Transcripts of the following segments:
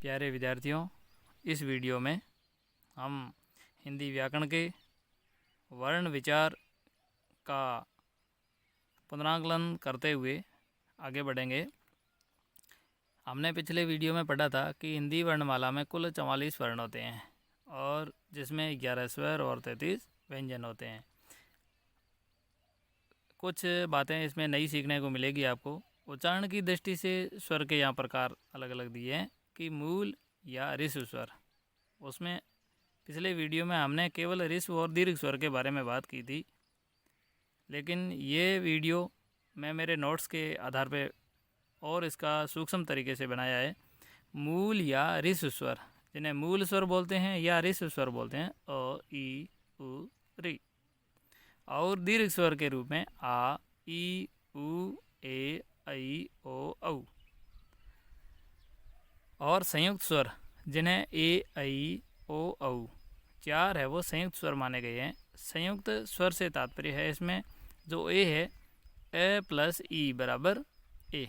प्यारे विद्यार्थियों, इस वीडियो में हम हिंदी व्याकरण के वर्ण विचार का पुनराकलन करते हुए आगे बढ़ेंगे। हमने पिछले वीडियो में पढ़ा था कि हिंदी वर्णमाला में कुल 44 वर्ण होते हैं और जिसमें 11 स्वर और 33 व्यंजन होते हैं। कुछ बातें इसमें नई सीखने को मिलेगी आपको। उच्चारण की दृष्टि से स्वर के यहाँ प्रकार अलग अलग दिए हैं कि मूल या ऋस्व स्वर। उसमें पिछले वीडियो में हमने केवल ऋस्व और दीर्घ स्वर के बारे में बात की थी, लेकिन ये वीडियो मैं मेरे नोट्स के आधार पर और इसका सूक्ष्म तरीके से बनाया है। मूल या ऋस्व स्वर, जिन्हें मूल स्वर बोलते हैं या ऋस्व स्वर बोलते हैं, अ, ई, उ, ऋ, और दीर्घ स्वर के रूप में आ, ई, उ, ए, ऐ, ओ, औ, और संयुक्त स्वर जिन्हें ए, ऐ, ओ, औ, चार है वो संयुक्त स्वर माने गए हैं। संयुक्त स्वर से तात्पर्य है इसमें जो ए है, ए प्लस ई बराबर ए,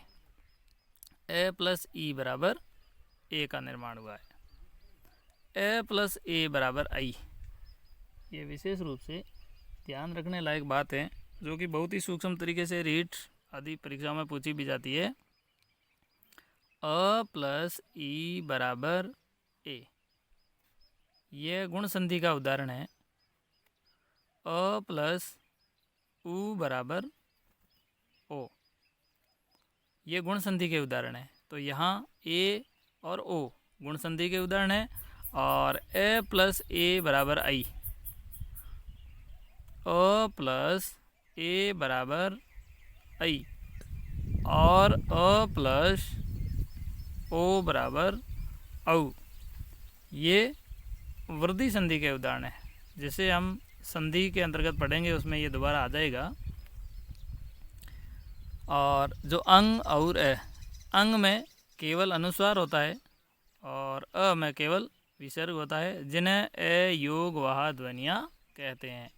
ए प्लस ई बराबर ए का निर्माण हुआ है। ए प्लस ए बराबर आई। ये विशेष रूप से ध्यान रखने लायक बात है जो कि बहुत ही सूक्ष्म तरीके से रीट आदि परीक्षाओं में पूछी भी जाती है। अ प्लस ई बराबर ए, ये गुण संधि का उदाहरण है। अ प्लस उ बराबर ओ, ये गुण संधि के उदाहरण है। तो यहाँ ए और ओ गुण संधि के उदाहरण है। और ए प्लस ए बराबर आई, अ प्लस ए बराबर आई, और अ प्लस ओ बराबर औ, ये वृद्धि संधि के उदाहरण है। जिसे हम संधि के अंतर्गत पढ़ेंगे उसमें ये दोबारा आ जाएगा। और जो अंग और अंग में केवल अनुस्वार होता है और अ में केवल विसर्ग होता है, जिन्हें ए योग वाह ध्वनियाँ कहते हैं।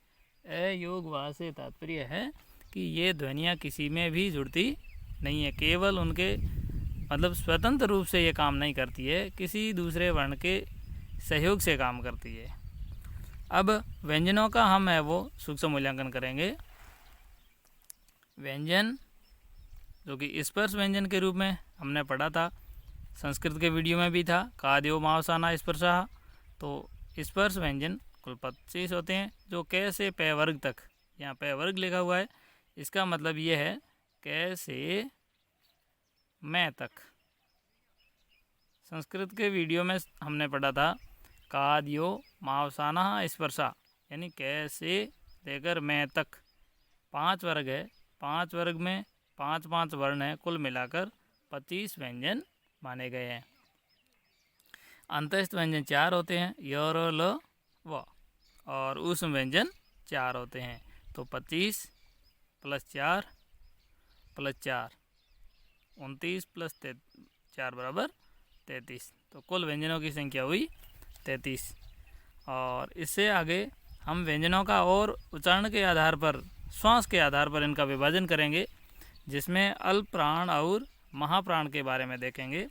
ए योग वाह से तात्पर्य है कि ये ध्वनियाँ किसी में भी जुड़ती नहीं है, केवल उनके मतलब स्वतंत्र रूप से ये काम नहीं करती है, किसी दूसरे वर्ण के सहयोग से काम करती है। अब व्यंजनों का हम है वो सूक्ष्म मूल्यांकन करेंगे। व्यंजन जो कि स्पर्श व्यंजन के रूप में हमने पढ़ा था, संस्कृत के वीडियो में भी था, काद्यो मावसाना स्पर्शा। तो स्पर्श व्यंजन कुल 25 होते हैं, जो कै से पै वर्ग तक, यहाँ पै वर्ग लिखा हुआ है, इसका मतलब ये है कै से मैं तक। संस्कृत के वीडियो में हमने पढ़ा था काद्यो मावसाना स्पर्शा, यानी कै से लेकर मैं तक 5 वर्ग है। 5 वर्ग में 5 वर्ण हैं, कुल मिलाकर 25 व्यंजन माने गए हैं। अंतस्थ व्यंजन 4 होते हैं, य, र, ल, व, और ऊष्म व्यंजन 4 होते हैं। तो 25 प्लस 4 प्लस 4 29 प्लस 4 बराबर 33। तो कुल व्यंजनों की संख्या हुई 33। और इससे आगे हम व्यंजनों का और उच्चारण के आधार पर, श्वास के आधार पर इनका विभाजन करेंगे, जिसमें अल्प प्राण और महाप्राण के बारे में देखेंगे।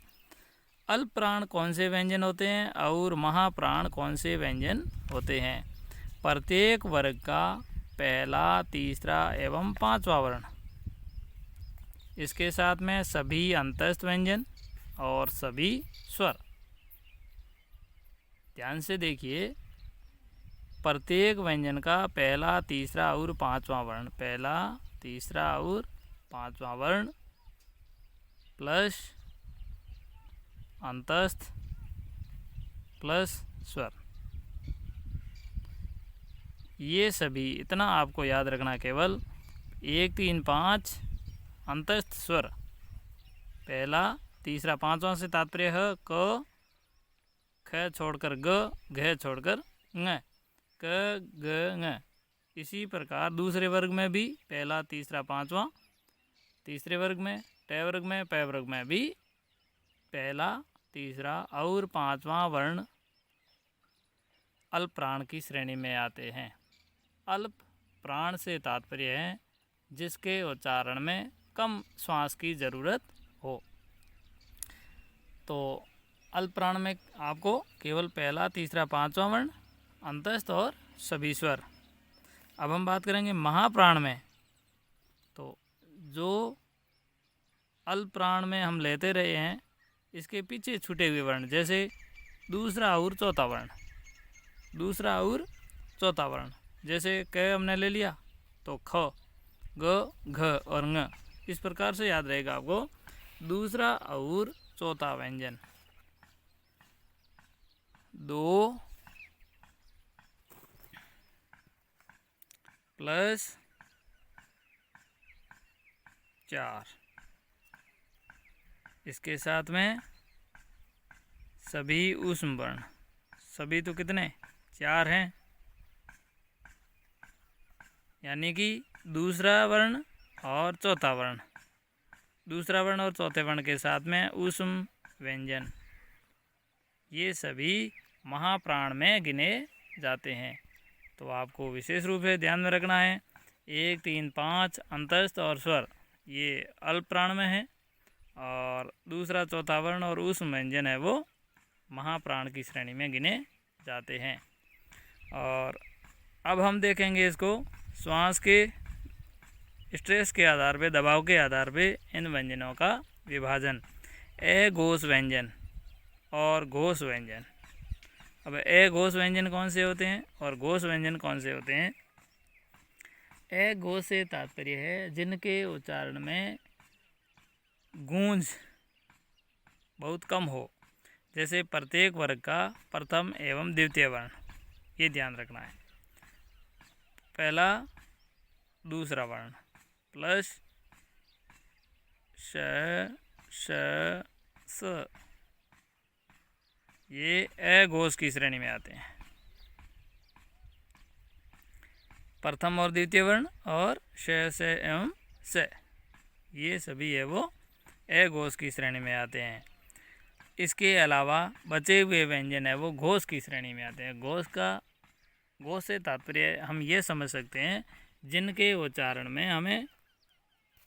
अल्प प्राण कौन से व्यंजन होते हैं और महाप्राण कौन से व्यंजन होते हैं। प्रत्येक वर्ग का पहला, तीसरा एवं 5वां वर्ण, इसके साथ में सभी अंतस्थ व्यंजन और सभी स्वर। ध्यान से देखिए, प्रत्येक व्यंजन का पहला, तीसरा और 5वां वर्ण, पहला, तीसरा और 5वां वर्ण प्लस अंतस्थ प्लस स्वर, ये सभी, इतना आपको याद रखना, केवल 1, 3, 5 अंतस्थ स्वर, पहला, तीसरा, 5वां से तात्पर्य है क, ख छोड़कर ग, घ छोड़कर ङ, क, ग, ङ। इसी प्रकार दूसरे वर्ग में भी पहला, तीसरा, 5वां, तीसरे वर्ग में, ट वर्ग में, पै वर्ग में भी पहला, तीसरा और 5वां वर्ण अल्प प्राण की श्रेणी में आते हैं। अल्प प्राण से तात्पर्य है जिसके उच्चारण में कम श्वास की ज़रूरत हो। तो अल्प प्राण में आपको केवल पहला, तीसरा, पांचवा वर्ण, अंतस्थ और सभी स्वर। अब हम बात करेंगे महाप्राण में। तो जो अल्प प्राण में हम लेते रहे हैं इसके पीछे छूटे हुए वर्ण, जैसे दूसरा और चौथा वर्ण, दूसरा और चौथा वर्ण, जैसे क हमने ले लिया तो ख, ग, घ और ng। इस प्रकार से याद रहेगा आपको। दूसरा और चौथा व्यंजन, 2 + 4, इसके साथ में सभी ऊष्म वर्ण। सभी तो कितने, 4 हैं, यानी कि दूसरा वर्ण और चौथा वर्ण, दूसरा वर्ण और चौथे वर्ण के साथ में ऊष्म व्यंजन, ये सभी महाप्राण में गिने जाते हैं। तो आपको विशेष रूप से ध्यान में रखना है 1, 3, 5 अंतस्थ और स्वर ये अल्प प्राण में है, और दूसरा, चौथा वर्ण और ऊष्म व्यंजन है वो महाप्राण की श्रेणी में गिने जाते हैं। और अब हम देखेंगे इसको श्वास के स्ट्रेस के आधार पे, दबाव के आधार पे इन व्यंजनों का विभाजन। अघोष व्यंजन और घोष व्यंजन। अब अघोष व्यंजन कौन से होते हैं और घोष व्यंजन कौन से होते हैं? अघोष से तात्पर्य है जिनके उच्चारण में गूंज बहुत कम हो, जैसे प्रत्येक वर्ग का प्रथम एवं द्वितीय वर्ण, ये ध्यान रखना है। पहला, दूसरा वर्ण प्लस श, स, ये अघोष की श्रेणी में आते हैं। प्रथम और द्वितीय वर्ण और श, एवं स, ये सभी है वो अघोष की श्रेणी में आते हैं। इसके अलावा बचे हुए व्यंजन है वो घोष की श्रेणी में आते हैं। घोष से तात्पर्य हम ये समझ सकते हैं जिनके उच्चारण में हमें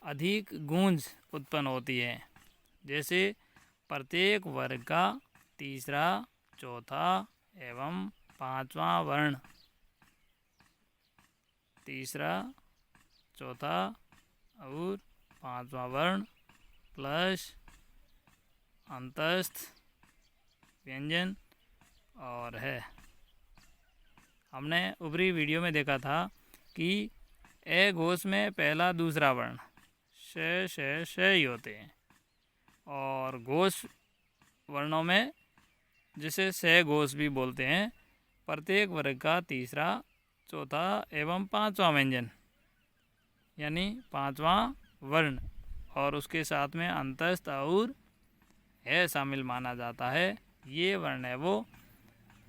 अधिक गूंज उत्पन्न होती है, जैसे प्रत्येक वर्ग का तीसरा, चौथा एवं पांचवा वर्ण, तीसरा, चौथा और पांचवा वर्ण प्लस अंतस्थ व्यंजन और है। हमने ऊपरी वीडियो में देखा था कि अघोष में पहला, दूसरा वर्ण श ही होते हैं, और घोष वर्णों में जिसे सघोष भी बोलते हैं, प्रत्येक वर्ग का तीसरा, चौथा एवं पांचवा व्यंजन यानी पांचवा वर्ण और उसके साथ में अंतस्थ और है शामिल माना जाता है, ये वर्ण है वो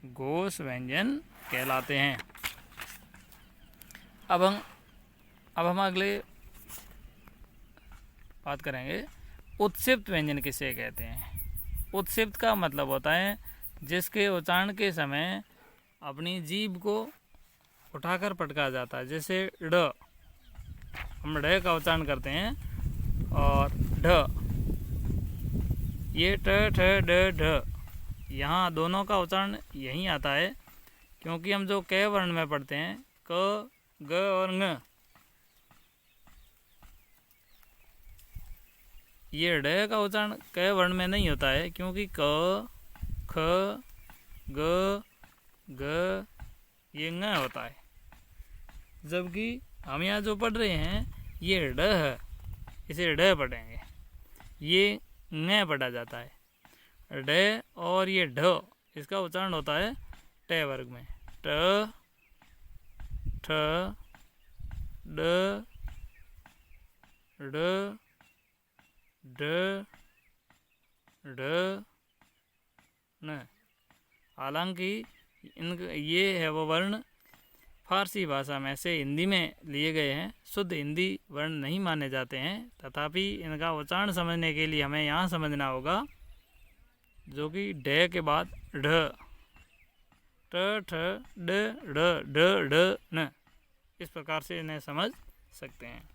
घोष व्यंजन कहलाते हैं। अब हम अगले बात करेंगे उत्क्षिप्त व्यंजन किसे कहते हैं। उत्क्षिप्त का मतलब होता है जिसके उच्चारण के समय अपनी जीभ को उठाकर पटका जाता है, जैसे ड, हम ढ का उच्चारण करते हैं, और ढ, ये ट, ठ, ड, ढ, यहाँ दोनों का उच्चारण यहीं आता है, क्योंकि हम जो क वर्ण में पढ़ते हैं क, ग और ng, ये ड का उच्चारण क वर्ण में नहीं होता है, क्योंकि क, ख, ग, ग ये ng होता है, जबकि हम यहाँ जो पढ़ रहे हैं ये ड है, इसे ड पढ़ेंगे, ये ng पढ़ा जाता है। ड और ये ढ, इसका उच्चारण होता है ट वर्ग में, ट, ठ, ड, ड, ड, ढ, न। हालांकि ये है वो वर्ण फारसी भाषा में से हिंदी में लिए गए हैं, शुद्ध हिंदी वर्ण नहीं माने जाते हैं, तथापि इनका उच्चारण समझने के लिए हमें यहाँ समझना होगा, जो कि ढ के बाद ढ, ट, ठ, ड, ढ, ढ, ढ, न, इस प्रकार से इन्हें समझ सकते हैं।